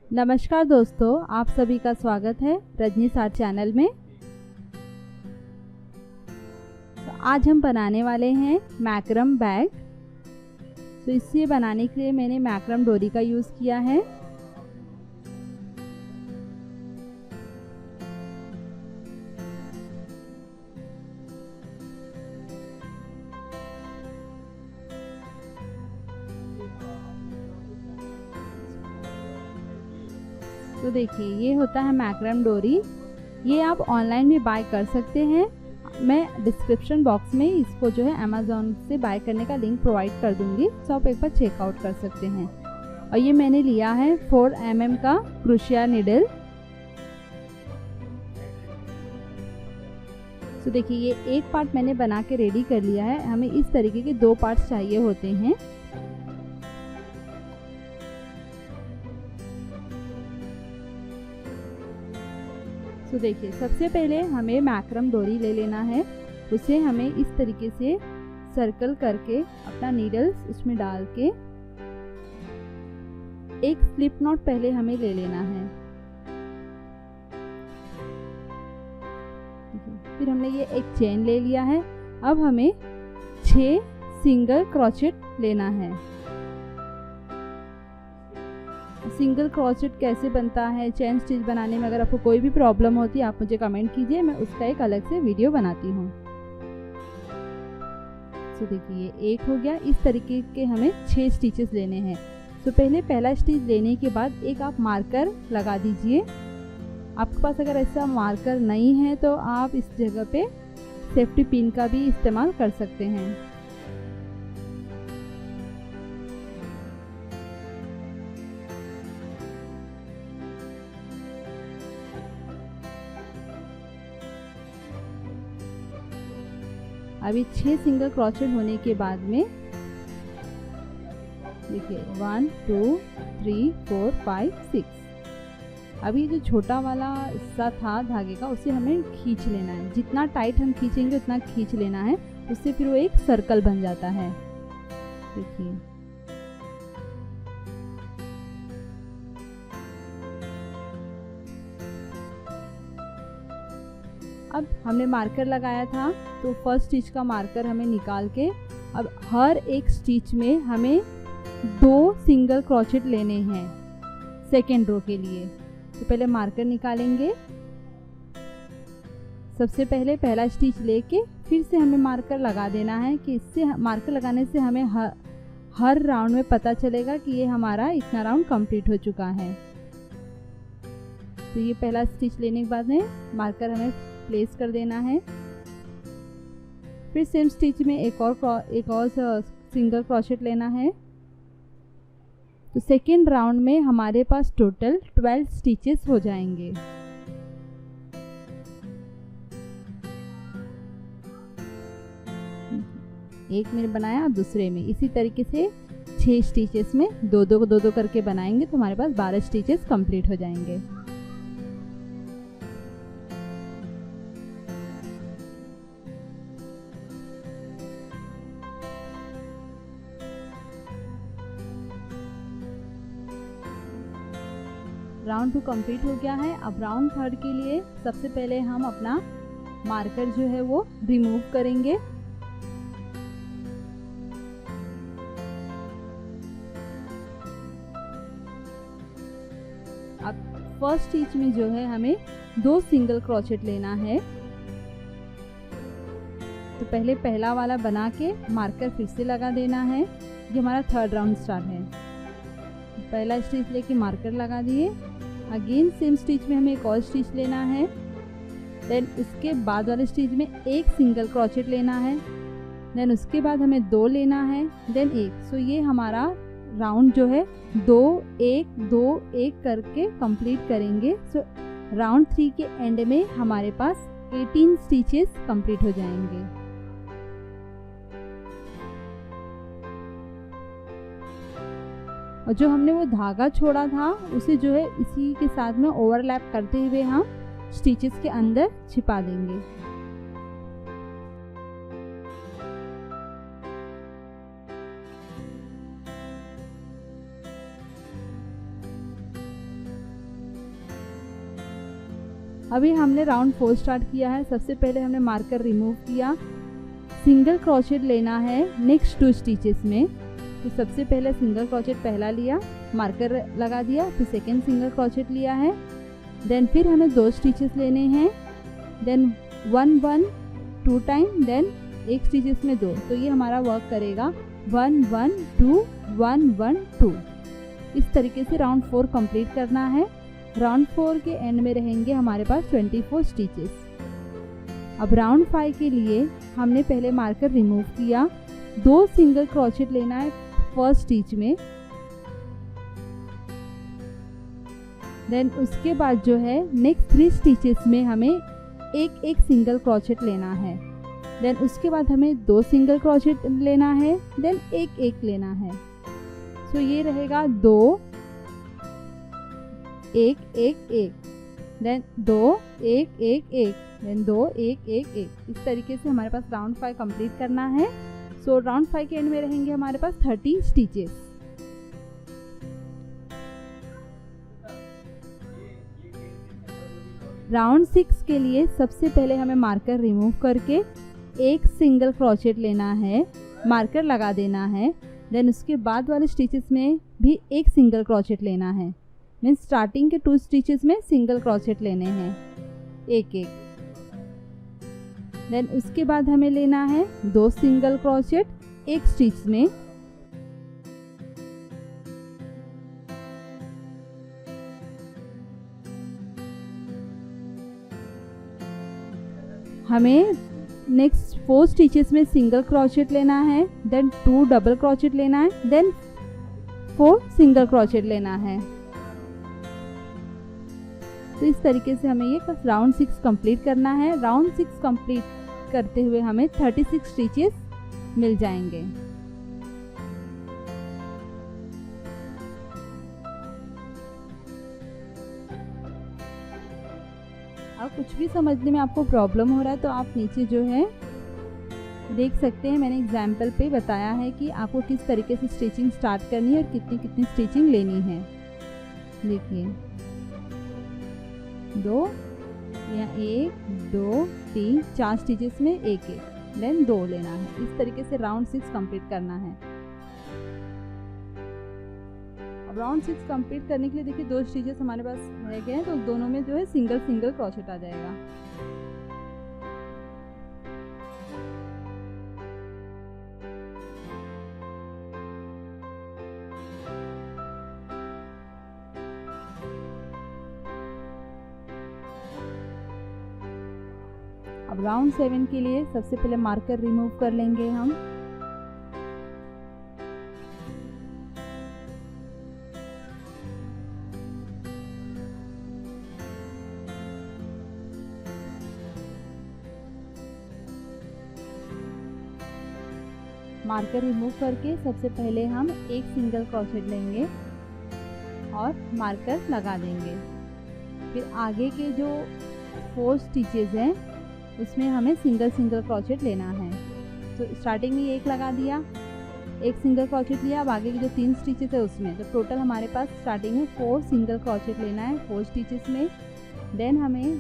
नमस्कार दोस्तों, आप सभी का स्वागत है रजनीश आर्ट चैनल में। तो आज हम बनाने वाले हैं मैक्रम बैग। तो इसे बनाने के लिए मैंने मैक्रम डोरी का यूज़ किया है। तो देखिए, ये होता है मैक्रम डोरी। ये आप ऑनलाइन भी बाय कर सकते हैं। मैं डिस्क्रिप्शन बॉक्स में इसको जो है अमेज़ॉन से बाय करने का लिंक प्रोवाइड कर दूंगी, तो आप एक बार चेकआउट कर सकते हैं। और ये मैंने लिया है 4 mm का क्रोशिया नीडल। तो देखिए, ये एक पार्ट मैंने बना के रेडी कर लिया है। हमें इस तरीके के 2 पार्ट्स चाहिए होते हैं। तो देखिए, सबसे पहले हमें मैक्रम डोरी ले लेना है। उसे हमें इस तरीके से सर्कल करके अपना नीडल्स उसमें डाल के एक स्लिप नॉट पहले हमें ले लेना है। फिर हमने ये एक चेन ले लिया है। अब हमें 6 सिंगल क्रोचेट लेना है। सिंगल क्रोचेट कैसे बनता है चेन स्टिच बनाने में, अगर आपको कोई भी प्रॉब्लम होती है आप मुझे कमेंट कीजिए, मैं उसका एक अलग से वीडियो बनाती हूँ। तो देखिए, ये एक हो गया। इस तरीके के हमें 6 स्टिचेस लेने हैं। तो पहले पहला स्टिच लेने के बाद एक आप मार्कर लगा दीजिए। आपके पास अगर ऐसा मार्कर नहीं है तो आप इस जगह पे सेफ्टी पिन का भी इस्तेमाल कर सकते हैं। अभी 6 सिंगल क्रोचेट होने के बाद में देखिए 1 2 3 4 5 6। अभी जो छोटा वाला हिस्सा था धागे का, उसे हमें खींच लेना है। जितना टाइट हम खींचेंगे उतना खींच लेना है, उससे फिर वो एक सर्कल बन जाता है। देखिए, अब हमने मार्कर लगाया था, तो फर्स्ट स्टिच का मार्कर हमें निकाल के अब हर एक स्टिच में हमें 2 सिंगल क्रोचेट लेने हैं सेकेंड रो के लिए। तो पहले मार्कर निकालेंगे। सबसे पहले पहला स्टिच लेके फिर से हमें मार्कर लगा देना है कि इससे मार्कर लगाने से हमें हर राउंड में पता चलेगा कि ये हमारा इतना राउंड कंप्लीट हो चुका है। तो ये पहला स्टिच लेने के बाद में मार्कर हमें प्लेस कर देना है। फिर सेम स्टिच में एक और सिंगल क्रोचेट लेना है। तो सेकेंड राउंड में हमारे पास टोटल 12 स्टिचेस हो जाएंगे। एक में बनाया, अब दूसरे में इसी तरीके से 6 स्टिचेस में 2-2 करके बनाएंगे तो हमारे पास 12 स्टिचेस कंप्लीट हो जाएंगे। राउंड 2 कंप्लीट हो गया है। अब राउंड 3 के लिए सबसे पहले हम अपना मार्कर जो है वो रिमूव करेंगे। अब फर्स्ट स्टिच में जो है हमें 2 सिंगल क्रोचेट लेना है। तो पहले पहला वाला बना के मार्कर फिर से लगा देना है। ये हमारा 3rd राउंड स्टार्ट है। पहला स्टिच लेके मार्कर लगा दिए। अगेन सेम स्टिच में हमें एक और स्टिच लेना है। देन उसके बाद वाले स्टिच में 1 सिंगल क्रोचेट लेना है। देन उसके बाद हमें 2 लेना है, देन 1। सो ये हमारा राउंड जो है 2 1 2 1 करके कंप्लीट करेंगे। सो राउंड 3 के एंड में हमारे पास 18 स्टिचेस कंप्लीट हो जाएंगे। और जो हमने वो धागा छोड़ा था उसे जो है इसी के साथ में ओवरलैप करते हुए हम स्टिचेस के अंदर छिपा देंगे। अभी हमने राउंड 4 स्टार्ट किया है। सबसे पहले हमने मार्कर रिमूव किया, सिंगल क्रोचेट लेना है नेक्स्ट 2 स्टिचेस में। तो सबसे पहले सिंगल क्रोचेट पहला लिया, मार्कर लगा दिया, फिर सेकेंड सिंगल क्रोचेट लिया है, देन फिर हमें 2 स्टिचेस लेने हैं, देन 1 1 2 टाइम, देन एक स्टिचेस में 2। तो ये हमारा वर्क करेगा 1 1 2 1 1 2। इस तरीके से राउंड 4 कंप्लीट करना है। राउंड 4 के एंड में रहेंगे हमारे पास 24 स्टिचेस। अब राउंड 5 के लिए हमने पहले मार्कर रिमूव किया, 2 सिंगल क्रोचेट लेना है फर्स्ट स्टिच में, देन उसके बाद जो है नेक्स्ट 3 स्टिचेस में हमें एक सिंगल क्रोचेट लेना है, देन उसके बाद हमें 2 सिंगल क्रोचेट लेना है, देन एक लेना है। सो ये रहेगा 2 1 1 1, देन 2 1 1 1, देन 2 1 1 1। इस तरीके से हमारे पास राउंड 5 कंप्लीट करना है। सो राउंड 5 के एंड में रहेंगे हमारे पास 30 स्टिचेस। राउंड 6 के लिए सबसे पहले हमें मार्कर रिमूव करके एक सिंगल क्रोचेट लेना है, मार्कर लगा देना है, देन उसके बाद वाले स्टिचेस में भी एक सिंगल क्रोचेट लेना है। मीन्स स्टार्टिंग के 2 स्टिचेस में सिंगल क्रोचेट लेने हैं एक। देन उसके बाद हमें लेना है 2 सिंगल क्रोचेट एक स्टिच में, हमें नेक्स्ट 4 स्टिचेस में सिंगल क्रोचेट लेना है, देन 2 डबल क्रोचेट लेना है, देन 4 सिंगल क्रोचेट लेना है। तो इस तरीके से हमें ये राउंड 6 कंप्लीट करना है। राउंड 6 कंप्लीट करते हुए हमें 36 स्टिचेस मिल जाएंगे। अब कुछ भी समझने में आपको प्रॉब्लम हो रहा है तो आप नीचे जो है देख सकते हैं, मैंने एग्जाम्पल पे बताया है कि आपको किस तरीके से स्टिचिंग स्टार्ट करनी है और कितनी कितनी स्टिचिंग लेनी है। देखिए 2 या 1 2 3 4 स्टिचेस में एक देन 2 लेना है। इस तरीके से राउंड 6 कंप्लीट करना है। अब राउंड 6 कंप्लीट करने के लिए देखिए 2 स्टिचेस हमारे पास रह गए हैं, तो दोनों में जो है सिंगल क्रोचेट आ जाएगा। अब राउंड 7 के लिए सबसे पहले मार्कर रिमूव कर लेंगे हम। मार्कर रिमूव करके सबसे पहले हम एक सिंगल क्रोचेट लेंगे और मार्कर लगा देंगे। फिर आगे के जो 4 स्टिचेस हैं उसमें हमें सिंगल क्रोचेट लेना है। तो स्टार्टिंग में एक लगा दिया, एक सिंगल क्रोचेट लिया। अब आगे की जो 3 स्टिचेस है उसमें तो टोटल हमारे पास स्टार्टिंग में 4 सिंगल क्रोचेट लेना है 4 स्टिचेस में। देन हमें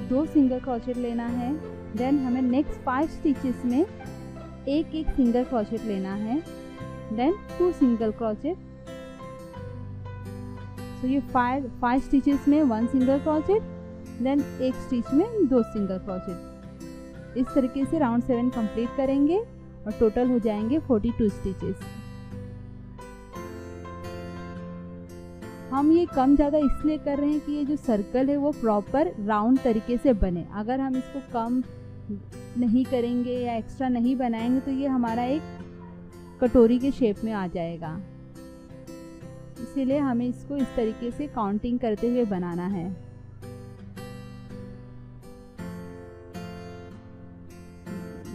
2 सिंगल क्रोचेट लेना है, देन हमें नेक्स्ट 5 स्टिचेस में एक सिंगल क्रोचेट लेना है, देन 2 सिंगल क्रोचेट। तो ये 5 स्टिचेस में 1 सिंगल क्रोचेट, देन एक स्टिच में 2 सिंगल क्रोचेट। इस तरीके से राउंड 7 कंप्लीट करेंगे और टोटल हो जाएंगे 42 स्टिचेस। हम ये कम ज़्यादा इसलिए कर रहे हैं कि ये जो सर्कल है वो प्रॉपर राउंड तरीके से बने। अगर हम इसको कम नहीं करेंगे या एक्स्ट्रा नहीं बनाएंगे तो ये हमारा एक कटोरी के शेप में आ जाएगा। इसीलिए हमें इसको इस तरीके से काउंटिंग करते हुए बनाना है।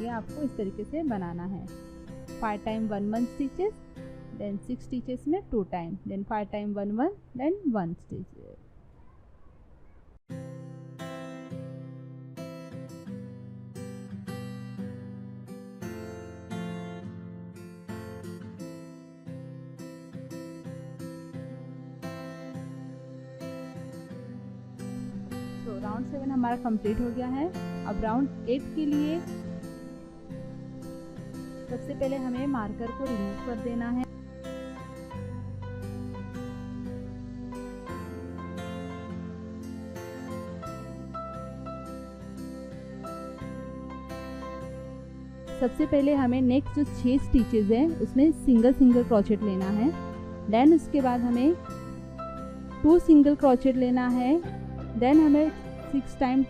ये आपको इस तरीके से बनाना है। 5 टाइम 1 1 स्टिचेस, देन 6 स्टिचेस में 2 time, then 5 time 1 1, then 1 stitch. Round 7 हमारा कंप्लीट हो गया है। अब राउंड 8 के लिए सबसे पहले हमें मार्कर को रिमूव कर देना है। सबसे पहले हमें नेक्स्ट जो 6 स्टिचेस हैं उसमें सिंगल सिंगल क्रोचेट लेना है। देन उसके बाद हमें 2 सिंगल क्रोचेट लेना है। देन हमें 6 टाइम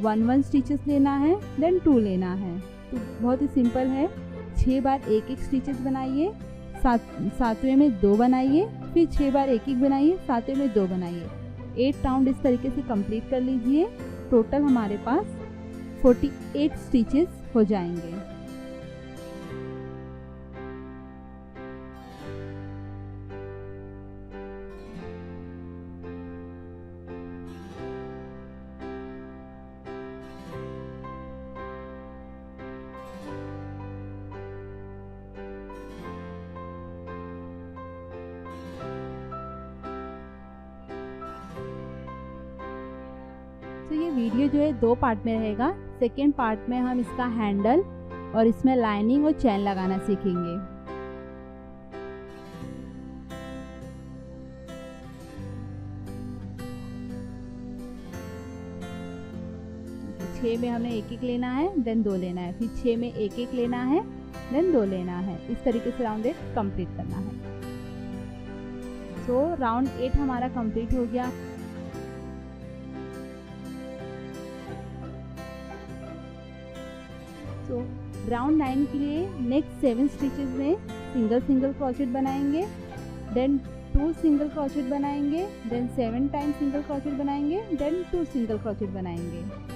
1 स्टिचेस लेना है। देन 2 लेना है। तो बहुत ही सिंपल है। 6 बार 1 स्टिचेस बनाइए, सातवें में 2 बनाइए, फिर 6 बार 1 बनाइए, सातवें में 2 बनाइए। 8 राउंड इस तरीके से कंप्लीट कर लीजिए। टोटल हमारे पास 48 स्टिचेस हो जाएंगे। तो ये वीडियो जो है 2 पार्ट में रहेगा। सेकेंड पार्ट में हम इसका हैंडल और इसमें लाइनिंग और चैन लगाना सीखेंगे। 6 में हमें 1 लेना है, देन 2 लेना है, फिर 6 में 1 लेना है, देन 2 लेना है। इस तरीके से राउंड 8 कंप्लीट करना है। तो राउंड 8 हमारा कंप्लीट हो गया। तो राउंड 9 के लिए नेक्स्ट 7 स्टिचेस में सिंगल सिंगल क्रोचेट बनाएंगे, देन 2 सिंगल क्रोचेट बनाएंगे, देन 7 टाइम सिंगल क्रोचेट बनाएंगे, देन 2 सिंगल क्रोचेट बनाएंगे।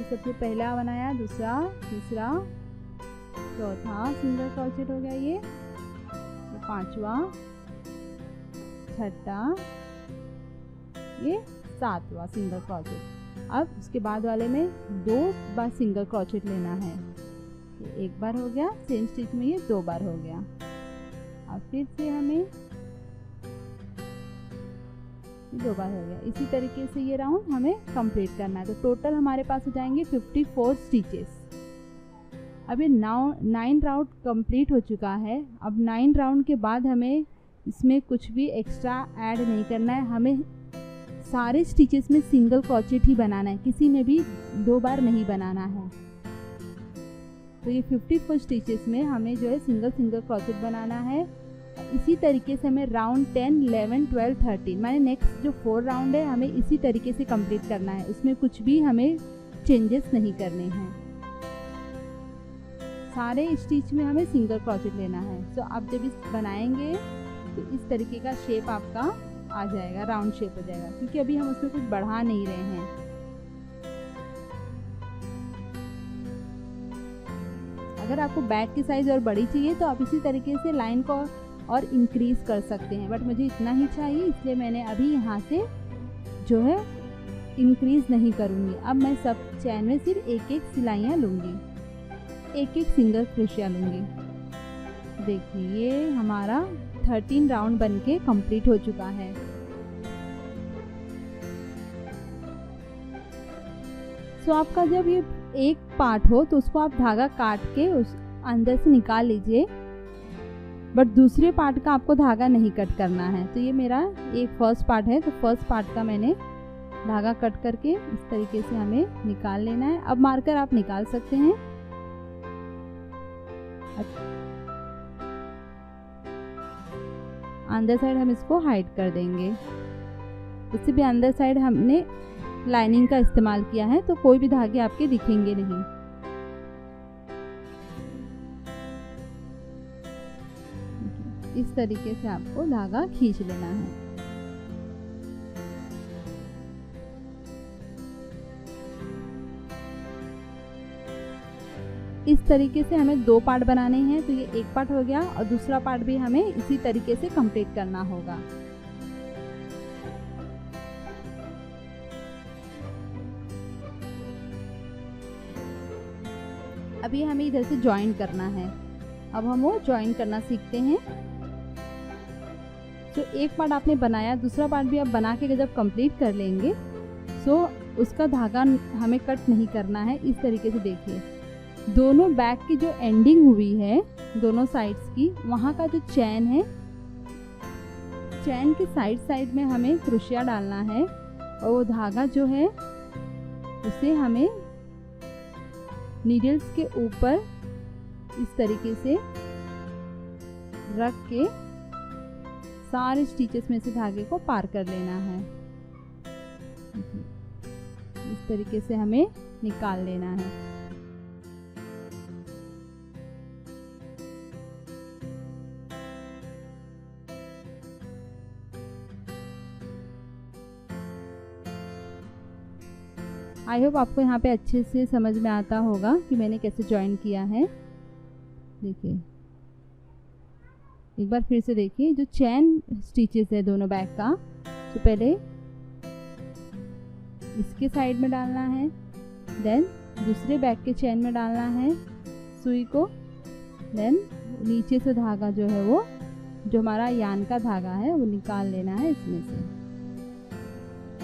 सबसे पहला बनाया, दूसरा, तीसरा, चौथा सिंगल क्रोचेट हो गया, ये 5वां, 6ठा, ये 7वां सिंगल क्रोचेट। अब उसके बाद वाले में 2 बार सिंगल क्रोचेट लेना है। ये 1 बार हो गया, सेम स्टिच में ये 2 बार हो गया। अब फिर से हमें 2 बार हो गया। इसी तरीके से ये राउंड हमें कंप्लीट करना है। तो टोटल हमारे पास हो जाएंगे 54 स्टिचेस। अब ये 9 राउंड कंप्लीट हो चुका है। अब 9 राउंड के बाद हमें इसमें कुछ भी एक्स्ट्रा ऐड नहीं करना है। हमें सारे स्टिचेस में सिंगल क्रोचेट ही बनाना है, किसी में भी 2 बार नहीं बनाना है। तो ये 54 स्टिचेस में हमें जो है सिंगल सिंगल क्रोचेट बनाना है। इसी तरीके से हमें राउंड 10, 11, 12, 13 माने नेक्स्ट जो 4 राउंड है हमें इसी तरीके से कंप्लीट करना है। उसमें कुछ भी हमें चेंजेस नहीं करने हैं। सारे स्टिच में हमें सिंगल क्रोचेट लेना है। तो आप जब इस बनाएंगे तो इस तरीके का शेप आपका आ जाएगा, राउंड शेप हो जाएगा, क्योंकि अभी हम उसमें कुछ बढ़ा नहीं रहे हैं। अगर आपको बैक की साइज़ और बड़ी चाहिए तो आप इसी तरीके से लाइन को और इंक्रीज़ कर सकते हैं, बट मुझे इतना ही चाहिए इसलिए मैंने अभी यहाँ से जो है इंक्रीज़ नहीं करूँगी। अब मैं सब चैन में सिर्फ 1 सिलाइयाँ लूँगी, 1 सिंगल क्रोशिया लूँगी। देखिए ये हमारा 13 राउंड बन के कंप्लीट हो चुका है। तो आपका जब ये एक पार्ट हो तो उसको आप धागा काट के उस अंदर से निकाल लीजिए, बट दूसरे पार्ट का आपको धागा नहीं कट करना है। तो ये मेरा एक फर्स्ट पार्ट है, तो फर्स्ट पार्ट का मैंने धागा कट करके इस तरीके से हमें निकाल लेना है। अब मार्कर आप निकाल सकते हैं। अंदर साइड हम इसको हाइड कर देंगे। इससे भी अंदर साइड हमने लाइनिंग का इस्तेमाल किया है, तो कोई भी धागे आपके दिखेंगे नहीं। इस तरीके से आपको धागा खींच लेना है। इस तरीके से हमें 2 पार्ट बनाने हैं। तो ये एक पार्ट हो गया और दूसरा पार्ट भी हमें इसी तरीके से कंप्लीट करना होगा। अभी हमें इधर से ज्वाइन करना है। अब हम वो ज्वाइन करना सीखते हैं। तो एक पार्ट आपने बनाया, दूसरा पार्ट भी आप बना के जब कंप्लीट कर लेंगे सो उसका धागा हमें कट नहीं करना है। इस तरीके से देखिए, दोनों बैक की जो एंडिंग हुई है दोनों साइड्स की, वहाँ का जो चैन है, चैन के साइड में हमें क्रोशिया डालना है और वो धागा जो है उसे हमें नीडल्स के ऊपर इस तरीके से रख के सारे स्टिचेस में से धागे को पार कर लेना है। इस तरीके से हमें निकाल लेना है। आई होप आपको यहाँ पे अच्छे से समझ में आता होगा कि मैंने कैसे ज्वाइन किया है। देखिए एक बार फिर से देखिए, जो चैन स्टिचेस है दोनों बैक का, तो पहले इसके साइड में डालना है, देन दूसरे बैक के चैन में डालना है सुई को, देन नीचे से धागा जो है वो, जो हमारा यान का धागा है वो निकाल लेना है इसमें से।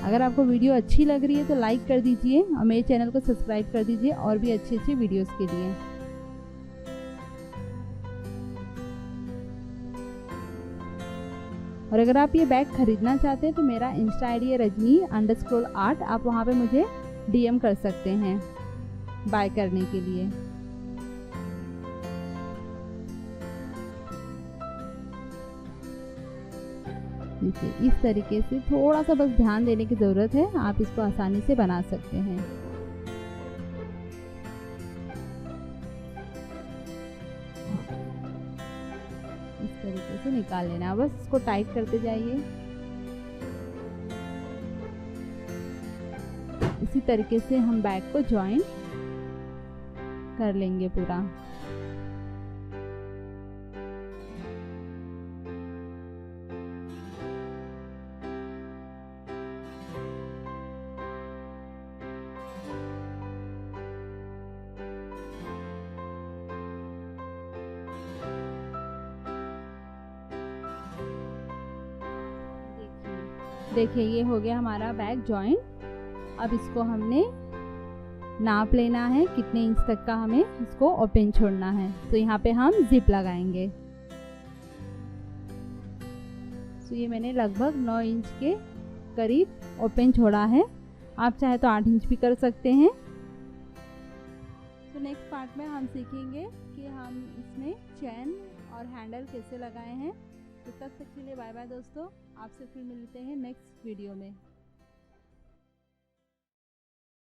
अगर आपको वीडियो अच्छी लग रही है तो लाइक कर दीजिए और मेरे चैनल को सब्सक्राइब कर दीजिए और भी अच्छे अच्छे वीडियोस के लिए। और अगर आप ये बैग खरीदना चाहते हैं तो मेरा इंस्टा आईडी है rajni_art, आप वहाँ पे मुझे DM कर सकते हैं बाय करने के लिए। देखिए इस तरीके से थोड़ा सा बस ध्यान देने की ज़रूरत है, आप इसको आसानी से बना सकते हैं। इस तरीके से निकाल लेना है, बस इसको टाइट करते जाइए। इसी तरीके से हम बैक को ज्वाइन कर लेंगे पूरा। देखिए ये हो गया हमारा बैक जॉइन। अब इसको हमने नाप लेना है कितने इंच तक का हमें इसको ओपन छोड़ना है। तो यहाँ पे हम जिप लगाएंगे। तो ये मैंने लगभग 9 इंच के करीब ओपन छोड़ा है, आप चाहे तो 8 इंच भी कर सकते हैं। तो नेक्स्ट पार्ट में हम सीखेंगे कि हम इसमें चैन और हैंडल कैसे लगाए हैं। तो तब तक के लिए बाय बाय दोस्तों, आपसे फिर मिलते हैं नेक्स्ट वीडियो में।